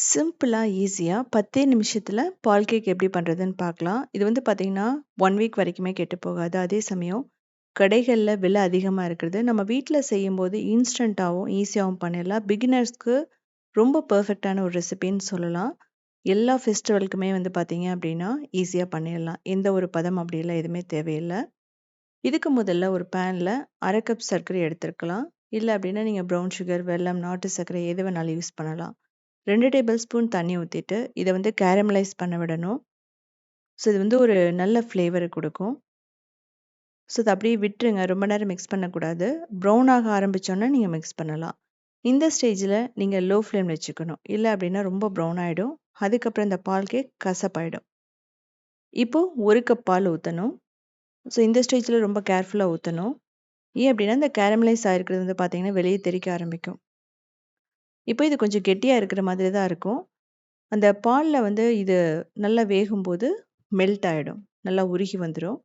சிம்பிளா, ஈஸியா 10 நிமிஷத்துல பால் கேக் எப்படி பண்றதுன்னு பார்க்கலாம். இது வந்து பார்த்தீங்கன்னா, 1 வீக் வரைக்குமே கெட்டுப் போகாது. அதே சமயம் கடைகள்ல விலை அதிகமா இருக்கிறது. நம்ம வீட்ல செய்யும்போது இன்ஸ்டன்ட்டாவும், ஈஸியாவும் பண்ணிடலாம். பிகினர்ஸ்க்கு ரொம்ப பெர்ஃபெக்ட்டான ஒரு ரெசிபின்னு சொல்லலாம். எல்லா ஃபெஸ்டிவலுக்குமே வந்து பார்த்தீங்க அப்படின்னா, ஈஸியா பண்ணிடலாம். எந்த ஒரு பதம் அப்படிலாம் எதுவுமே தேவையில்ல. இதுக்கு முதல்ல ஒரு பேன்ல 1/2 கப் சர்க்கரை எடுத்துக்கலாம். இல்ல அப்படின்னா நீங்க ப்ரவுன் சுகர், வெல்லம், நாட்டு சர்க்கரை எது வேணாலும் யூஸ் பண்ணலாம். 2 டேபிள் ஸ்பூன் தண்ணி ஊத்திட்டு, இத வந்து கேரமலைஸ் பண்ண விடணும். ஸோ இது வந்து ஒரு நல்ல ஃப்ளேவர குடுக்கும். ஸோ இத அப்படியே விட்டுருங்க. ரொம்ப நேரம் மிக்ஸ் பண்ணக்கூடாது. ப்ரவுன் ஆக ஆரம்பிச்சோனே நீங்க மிக்ஸ் பண்ணலாம். இந்த ஸ்டேஜ்ல நீங்க லோ ஃப்ளேம்ல வச்சுக்கணும். இல்ல அப்படின்னா ரொம்ப ப்ரவுன் ஆயிடும். அதுக்கப்புறம் இந்த பால் கேக் கசப்பாயிடும். இப்போ 1 கப் பால் ஊத்தணும். ஸோ இந்த ஸ்டேஜ்ல ரொம்ப கேர்ஃபுல்லா ஊத்தணும். ஏன் அப்படின்னா, இந்த கேரமலைஸ் ஆயிருக்கிறது வந்து பார்த்தீங்கன்னா, வெளிய தெறிக்க ஆரம்பிக்கும். இப்போ இது கொஞ்சம் கெட்டியா இருக்கிற மாதிரி தான் இருக்கும். அந்த பால்ல வந்து இது நல்லா வேகும்போது மெல்ட் ஆயிடும். நல்லா உருகி வந்துரும்.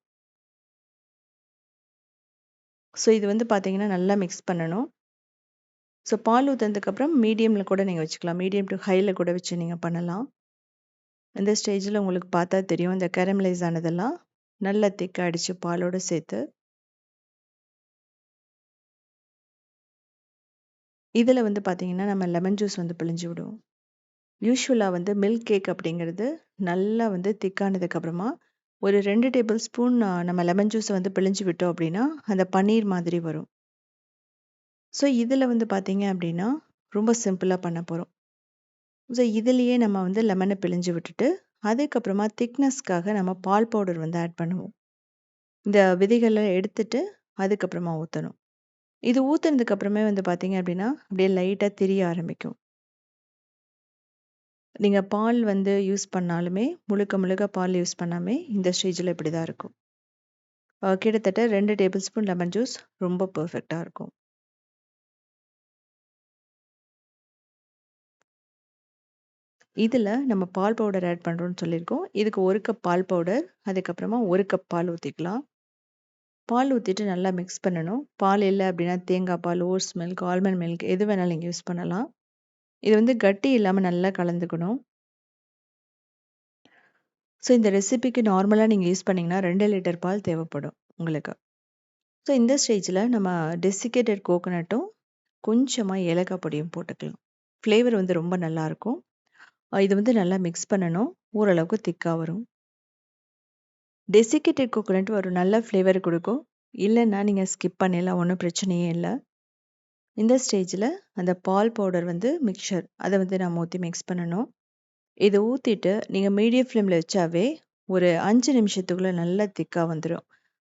ஸோ இது வந்து பார்த்தீங்கன்னா, நல்லா மிக்ஸ் பண்ணணும். ஸோ பால் ஊத்துனதுக்கப்புறம் மீடியம்ல கூட நீங்க வச்சுக்கலாம். மீடியம் டூ ஹைல கூட வச்சு நீங்க பண்ணலாம். இந்த ஸ்டேஜ்ல உங்களுக்கு பார்த்தா தெரியும். இந்த கேரமலைஸ் ஆனதெல்லாம் நல்லா திக் ஆயிடுச்சு பாலோட சேர்த்து. இதுல வந்து பார்த்தீங்கன்னா, நம்ம லெமன் ஜூஸ் வந்து பிழிஞ்சு விடுவோம். யூசுவலா வந்து மில்க் கேக் அப்படிங்கிறது நல்லா வந்து திக்கானதுக்கு அப்புறமா ஒரு 2 டேபிள் ஸ்பூன் நம்ம லெமன் ஜூஸ வந்து பிழிஞ்சு விட்டோம் அப்படின்னா, அந்த பன்னீர் மாதிரி வரும். ஸோ இதில வந்து பார்த்தீங்க அப்படின்னா, ரொம்ப சிம்பிளா பண்ண போறோம். ஸோ இதிலேயே நம்ம வந்து லெமன பிழிஞ்சு விட்டுட்டு, அதுக்கப்புறமா திக்னஸ்க்காக நம்ம பால் பவுடர் வந்து ஆட் பண்ணுவோம். இந்த விதைகள எடுத்துட்டு, அதுக்கப்புறமா ஊத்தணும். இது ஊத்துனதுக்கு அப்புறமே வந்து பார்த்தீங்க அப்படின்னா, அப்படியே லைட்டா திரிய ஆரம்பிக்கும். நீங்க பால் வந்து யூஸ் பண்ணாலுமே, முழுக்க முழுக்க பால் யூஸ் பண்ணாமே, இந்த ஸ்டேஜ்ல இப்படிதான் இருக்கும். கிட்டத்தட்ட 2 டேபிள் ஸ்பூன் லெமன் ஜூஸ் ரொம்ப பெர்ஃபெக்ட்டா இருக்கும். இதுல நம்ம பால் பவுடர் ஆட் பண்றோம்னு சொல்லியிருக்கோம். இதுக்கு 1 கப் பால் பவுடர், அதுக்கப்புறமா 1 கப் பால் ஊத்திக்கலாம். பால் ஊத்திட்டு நல்லா மிக்ஸ் பண்ணணும். பால் இல்ல அப்படின்னா தேங்காய் பால், ஓட்ஸ் மில்க், ஆல்மண்ட் மில்க் எது வேணாலும் நீங்க யூஸ் பண்ணலாம். இது வந்து கட்டி இல்லாம நல்லா கலந்துக்கணும். ஸோ இந்த ரெசிபிக்கு நார்மலா நீங்க யூஸ் பண்ணீங்கன்னா 2 லிட்டர் பால் தேவைப்படும் உங்களுக்கு. ஸோ இந்த ஸ்டேஜ்ல நம்ம டெசிகேட்டட் கோகனட்டும், கொஞ்சமா ஏலக்காய் பொடியும் போட்டுக்கலாம். ஃப்ளேவர் வந்து ரொம்ப நல்லாருக்கும். இது வந்து நல்லா மிக்ஸ் பண்ணணும். ஓரளவுக்கு திக்கா வரும். டெசிகேட்டட் கோகனட் ஒரு நல்ல ஃப்ளேவர் குடுக்கும். இல்லன்னா நீங்க ஸ்கிப் பண்ணிடலாம். ஒண்ணும் பிரச்சனையே இல்ல. இந்த ஸ்டேஜ்ல அந்த பால் பவுடர் வந்து மிக்ஸ்சர் அத வந்து நம்ம ஊத்தி மிக்ஸ் பண்ணணும். இத ஊத்திட்டு நீங்க மீடியம் ஃப்ளேம்ல வச்சாவே ஒரு 5 நிமிஷத்துக்குள்ள நல்லா திக்கா வந்துரும்.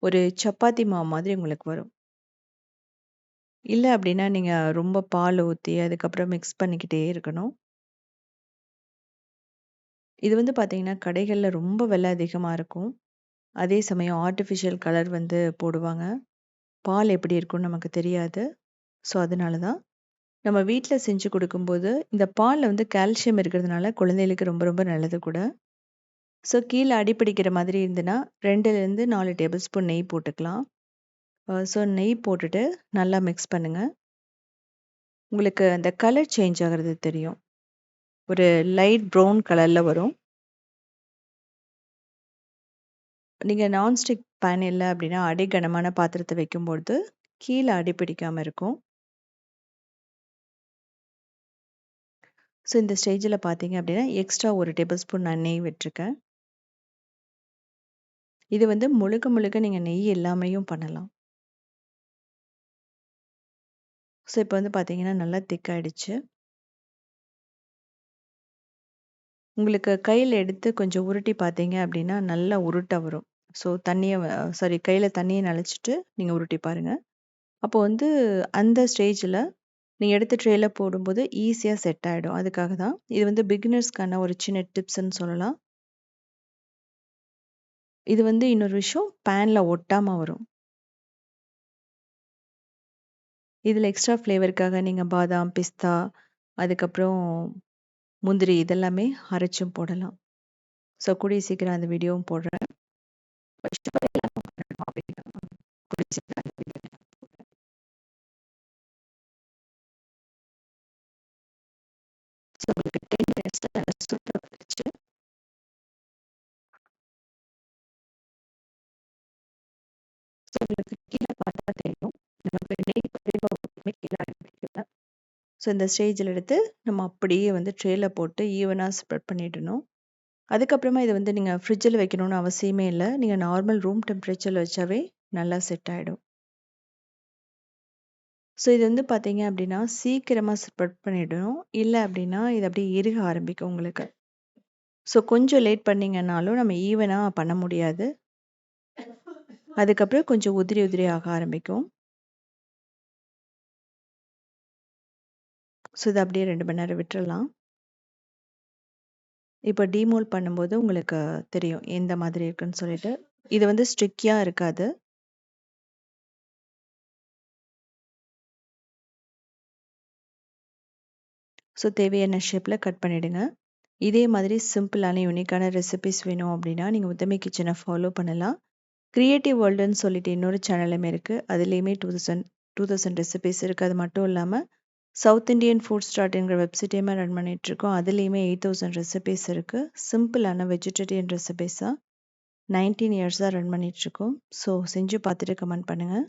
ஒரு சப்பாத்தி மாவு மாதிரி உங்களுக்கு வரும். இல்ல அப்டின்னா நீங்க ரொம்ப பால் ஊத்தி அதுக்கப்புறம் மிக்ஸ் பண்ணிக்கிட்டே இருக்கணும். இது வந்து பார்த்தீங்கன்னா, கடைகள்ல ரொம்ப விலை அதிகமா இருக்கும். அதே சமயம் ஆர்ட்டிஃபிஷியல் கலர் வந்து போடுவாங்க. பால் எப்படி இருக்கும்னு நமக்கு தெரியாது. ஸோ, அதனால தான் நம்ம வீட்ல செஞ்சு குடுக்கும்போது, இந்த பால்ல வந்து கால்சியம் இருக்கிறதுனால குழந்தைகளுக்கு ரொம்ப ரொம்ப நல்லது கூட. ஸோ, கீழ அடி பிடிக்கிற மாதிரி இருந்துன்னா 2லேருந்து 4 டேபிள் ஸ்பூன் நெய் போட்டுக்கலாம். ஸோ, நெய் போட்டுட்டு நல்லா மிக்ஸ் பண்ணுங்க. உங்களுக்கு அந்த கலர் சேஞ்ச் ஆகுறது தெரியும். ஒரு லைட் ப்ரவுன் கலர்ல வரும். நீங்க நான்ஸ்டிக் பேன் இல்ல அப்படின்னா, அடி கனமான பாத்திரத்த வைக்கும்பொழுது, கீழ அடி பிடிக்காம இருக்கும். ஸோ, இந்த ஸ்டேஜ்ல பார்த்தீங்க அப்படின்னா, எக்ஸ்ட்ரா 1 டேபிள் ஸ்பூன் நான் நெய் விட்டுருக்கேன். இது வந்து முழுக்க முழுக்க நீங்க நெய் இல்லாமயும் பண்ணலாம். ஸோ, இப்ப வந்து பார்த்தீங்கன்னா, நல்லா திக் ஆயிடுச்சு. உங்களுக்கு கையில எடுத்து கொஞ்சம் உருட்டி பார்த்தீங்க அப்படின்னா, நல்லா உருட்ட வரும். ஸோ, கையில தண்ணிய நனச்சுட்டு நீங்க உருட்டி பாருங்க. அப்போ வந்து அந்த ஸ்டேஜ்ல நீங்க எடுத்து ட்ரேல போடும்போது ஈஸியா செட் ஆயிடும். அதுக்காக தான். இது வந்து பிகினர்ஸ்க்கான ஒரு சின்ன டிப்ஸ்ன்னு சொல்லலாம். இது வந்து இன்னொரு விஷயம் பேன்ல ஒட்டாம வரும். இதுல எக்ஸ்ட்ரா ஃப்ளேவருக்காக நீங்க பாதாம், பிஸ்தா, அதுக்கப்புறம் முந்திரி இதெல்லாமே அரைச்சும் போடலாம். ஸோ கூடிய சீக்கிரம் அந்த வீடியோவும் போடுறேன். கூடிய சீக்கிரம் அந்த வீடியோ ஸோ உங்களுக்கு 10 மினிட்ஸ் சுண்ட வந்துருச்சு. ஸோ உங்களுக்கு கீழே பார்த்தா தெரியும். நமக்கு நெய் குறைவா ஊத்தியுமே கீழே அடிப்பிடிக்கல. ஸோ இந்த ஸ்டேஜில் எடுத்து நம்ம அப்படியே வந்து ட்ரேல போட்டு ஈவனாக ஸ்ப்ரெட் பண்ணிடணும். அதுக்கப்புறமா இதை வந்து நீங்கள் ஃப்ரிட்ஜில் வைக்கணும்னு அவசியமே இல்லை. நீங்கள் நார்மல் ரூம் டெம்பரேச்சரில் வச்சாவே நல்லா செட் ஆகிடும். ஸோ இது வந்து பார்த்தீங்க அப்படின்னா சீக்கிரமாக ஸ்ப்ரெட் பண்ணிடணும். இல்லை அப்படின்னா இது அப்படியே இறுக ஆரம்பிக்கும் உங்களுக்கு. ஸோ கொஞ்சம் லேட் பண்ணிங்கன்னாலும் நம்ம ஈவனாக பண்ண முடியாது. அதுக்கப்புறம் கொஞ்சம் உதிரி உதிரி ஆக ஆரம்பிக்கும். ஸோ இதை அப்படியே 2 மணி நேரம் விட்டுறலாம். இப்போ டீமோல் பண்ணும்போது உங்களுக்கு தெரியும் எந்த மாதிரி இருக்குன்னு சொல்லிட்டு. இது வந்து ஸ்ட்ரிக்கியாக இருக்காது. ஸோ தேவையான ஷேப்பில் கட் பண்ணிவிடுங்க. இதே மாதிரி சிம்பிளான யூனிக்கான ரெசிபிஸ் வேணும் அப்படின்னா நீங்கள் உத்தமி கிச்சனை ஃபாலோ பண்ணலாம். கிரியேட்டிவ் வேர்ல்டுன்னு சொல்லிட்டு இன்னொரு சேனலுமே இருக்குது. அதுலேயுமே 2000 ரெசிபிஸ் இருக்குது. அது மட்டும் இல்லாமல் சவுத் இண்டியன் ஃபுட் ஸ்டார்ட்ங்கிற வெப்சைட்டையுமே ரன் பண்ணிகிட்ருக்கோம். அதுலேயுமே 8000 ரெசிபிஸ் இருக்குது. சிம்பிளான வெஜிடேரியன் ரெசிபிஸாக 19 இயர்ஸாக ரன் பண்ணிகிட்ருக்கோம். ஸோ செஞ்சு பார்த்துட்டு கமெண்ட் பண்ணுங்கள்.